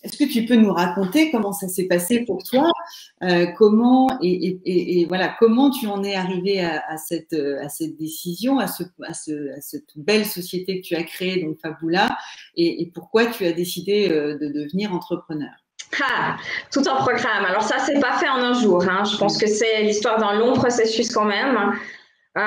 est-ce que tu peux nous raconter comment ça s'est passé pour toi, voilà, comment tu en es arrivé à cette décision, à cette belle société que tu as créée, donc Faboula, et pourquoi tu as décidé de devenir entrepreneur? Ah, tout un programme. Alors ça, c'est pas fait en un jour, hein. Je pense que c'est l'histoire d'un long processus quand même. Euh,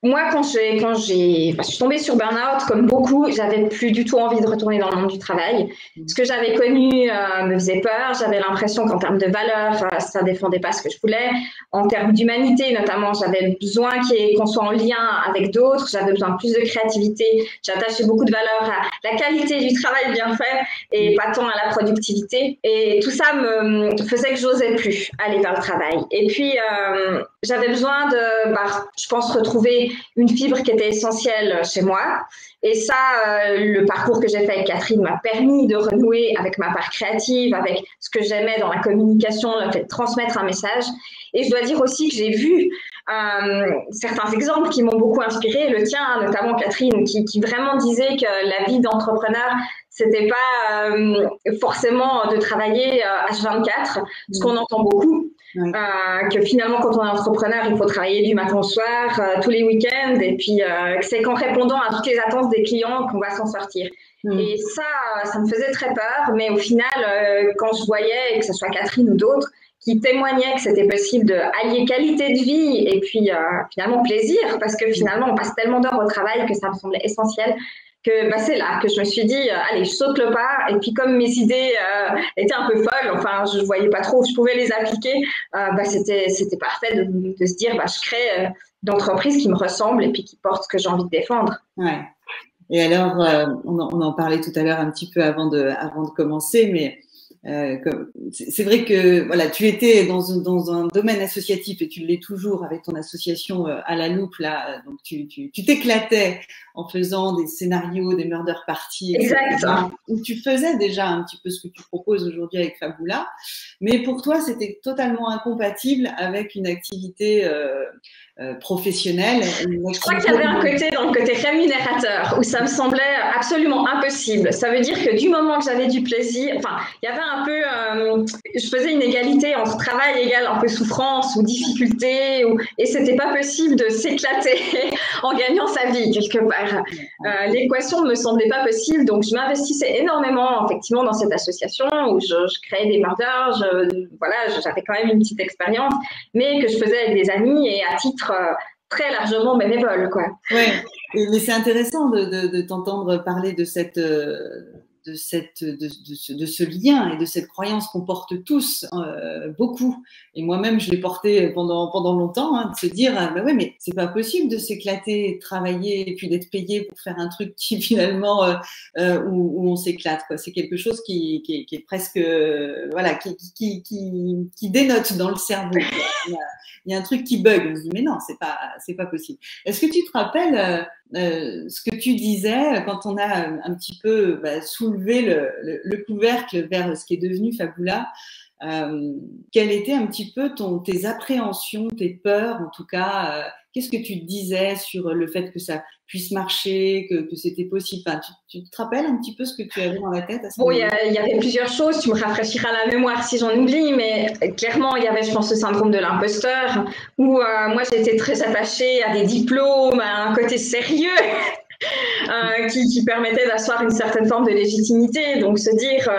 Moi, je suis tombée sur burn-out, comme beaucoup, j'avais plus du tout envie de retourner dans le monde du travail. Ce que j'avais connu me faisait peur. J'avais l'impression qu'en termes de valeur, ça défendait pas ce que je voulais. En termes d'humanité, notamment, j'avais besoin qu'on soit en lien avec d'autres. J'avais besoin de plus de créativité. J'attachais beaucoup de valeur à la qualité du travail bien fait et pas tant à la productivité. Et tout ça me faisait que j'osais plus aller vers le travail. Et puis, j'avais besoin je pense, retrouver une fibre qui était essentielle chez moi. Et ça, le parcours que j'ai fait avec Catherine m'a permis de renouer avec ma part créative, avec ce que j'aimais dans la communication, le fait de transmettre un message. Et je dois dire aussi que j'ai vu certains exemples qui m'ont beaucoup inspiré, le tien, notamment Catherine, qui vraiment disait que la vie d'entrepreneur, c'était pas forcément de travailler H24, ce qu'on entend beaucoup. Que finalement, quand on est entrepreneur, il faut travailler du matin au soir, tous les week-ends, et puis c'est qu'en répondant à toutes les attentes des clients qu'on va s'en sortir. Et ça me faisait très peur, mais au final, quand je voyais, que ce soit Catherine ou d'autres, qui témoignaient que c'était possible d'allier qualité de vie et puis finalement plaisir, parce que finalement, on passe tellement d'heures au travail que ça me semblait essentiel. Que c'est là que je me suis dit, allez, je saute le pas. Et puis comme mes idées étaient un peu folles, enfin, je ne voyais pas trop où je pouvais les appliquer, c'était parfait de se dire, je crée d'entreprises qui me ressemblent et puis qui portent ce que j'ai envie de défendre. Ouais. Et alors, on en parlait tout à l'heure un petit peu avant de commencer, mais c'est vrai que voilà, tu étais dans un domaine associatif et tu l'es toujours avec ton association à la loupe là. Donc tu t'éclatais en faisant des scénarios, des murder parties, etc. Exact. Où tu faisais déjà un petit peu ce que tu proposes aujourd'hui avec Faboula, mais pour toi c'était totalement incompatible avec une activité professionnelle. Je crois qu'il y avait un côté dans le côté rémunérateur où ça me semblait absolument impossible. Ça veut dire que du moment que j'avais du plaisir, enfin, il y avait un peu, je faisais une égalité entre travail égal un peu souffrance ou difficulté, et c'était pas possible de s'éclater en gagnant sa vie quelque part. L'équation ne me semblait pas possible, donc je m'investissais énormément effectivement dans cette association où je créais des murders, j'avais quand même une petite expérience, mais que je faisais avec des amis et à titre très largement bénévole, quoi. Ouais, mais c'est intéressant de t'entendre parler de ce lien et de cette croyance qu'on porte tous beaucoup. Et moi-même, je l'ai porté pendant longtemps, de se dire, ouais, mais c'est pas possible de s'éclater, de travailler et puis d'être payé pour faire un truc qui finalement où on s'éclate, quoi. C'est quelque chose qui est presque voilà, qui dénote dans le cerveau. Il y a un truc qui bug. On se dit mais non, c'est pas possible. Est-ce que tu te rappelles ce que tu disais quand on a un petit peu soulevé le couvercle vers ce qui est devenu Faboula? Quelles étaient un petit peu tes appréhensions, tes peurs en tout cas? Qu'est-ce que tu te disais sur le fait que ça puisse marcher, que c'était possible? Enfin, tu te rappelles un petit peu ce que tu avais dans la tête à ce moment-là? Il y avait plusieurs choses, tu me rafraîchiras la mémoire si j'en oublie, mais clairement, il y avait, je pense, le syndrome de l'imposteur, où moi, j'étais très attachée à des diplômes, à un côté sérieux. Qui permettait d'asseoir une certaine forme de légitimité. Donc, se dire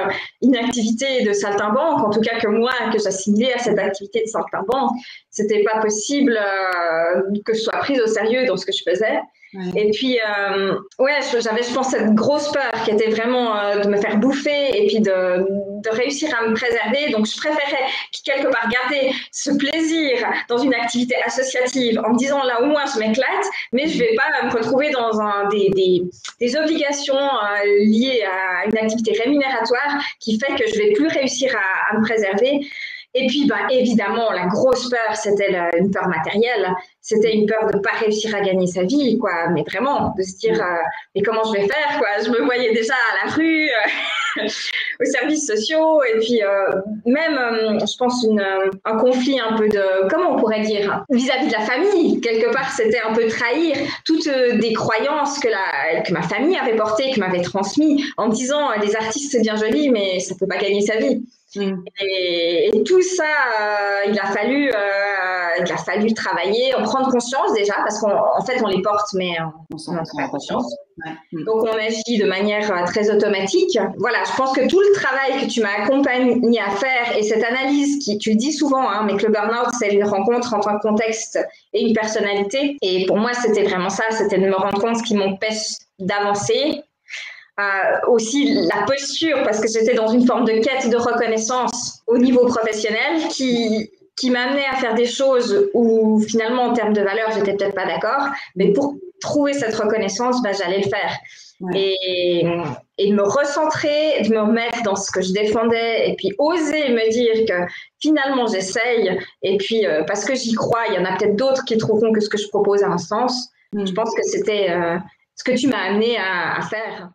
une activité de saltimbanque, en tout cas que moi, que j'assimilais à cette activité de saltimbanque, c'était pas possible que je sois prise au sérieux dans ce que je faisais. Ouais. Et puis, j'avais, je pense, cette grosse peur qui était vraiment de me faire bouffer et puis de réussir à me préserver. Donc, je préférais quelque part garder ce plaisir dans une activité associative en me disant là au moins je m'éclate, mais je vais pas me retrouver dans des obligations liées à une activité rémunératoire qui fait que je vais plus réussir à me préserver. Et puis, évidemment, la grosse peur, c'était une peur matérielle. C'était une peur de ne pas réussir à gagner sa vie, quoi. Mais vraiment, de se dire, mais comment je vais faire, quoi? Je me voyais déjà à la rue. aux services sociaux. Et puis, même, je pense, un conflit un peu de, comment on pourrait dire, vis-à-vis de la famille. Quelque part, c'était un peu trahir toutes des croyances que ma famille avait portées, que m'avait transmis, en me disant, les artistes, c'est bien joli, mais ça ne peut pas gagner sa vie. Et tout ça, il a fallu travailler, en prendre conscience déjà, parce qu'en fait, on les porte, mais on s'en prend pas conscience. Ouais. Donc, on agit de manière très automatique. Voilà, je pense que tout le travail que tu m'as accompagné à faire et cette analyse, tu le dis souvent, hein, mais que le burn-out, c'est une rencontre entre un contexte et une personnalité. Et pour moi, c'était vraiment ça, c'était de me rendre compte ce qui m'empêche d'avancer. Aussi la posture, parce que j'étais dans une forme de quête de reconnaissance au niveau professionnel qui m'amenait à faire des choses où finalement en termes de valeur j'étais peut-être pas d'accord, mais pour trouver cette reconnaissance, j'allais le faire. Ouais. Et me recentrer, de me remettre dans ce que je défendais et puis oser me dire que finalement j'essaye et puis parce que j'y crois, il y en a peut-être d'autres qui trouveront que ce que je propose a un sens. Je pense que c'était ce que tu m'as amené à faire.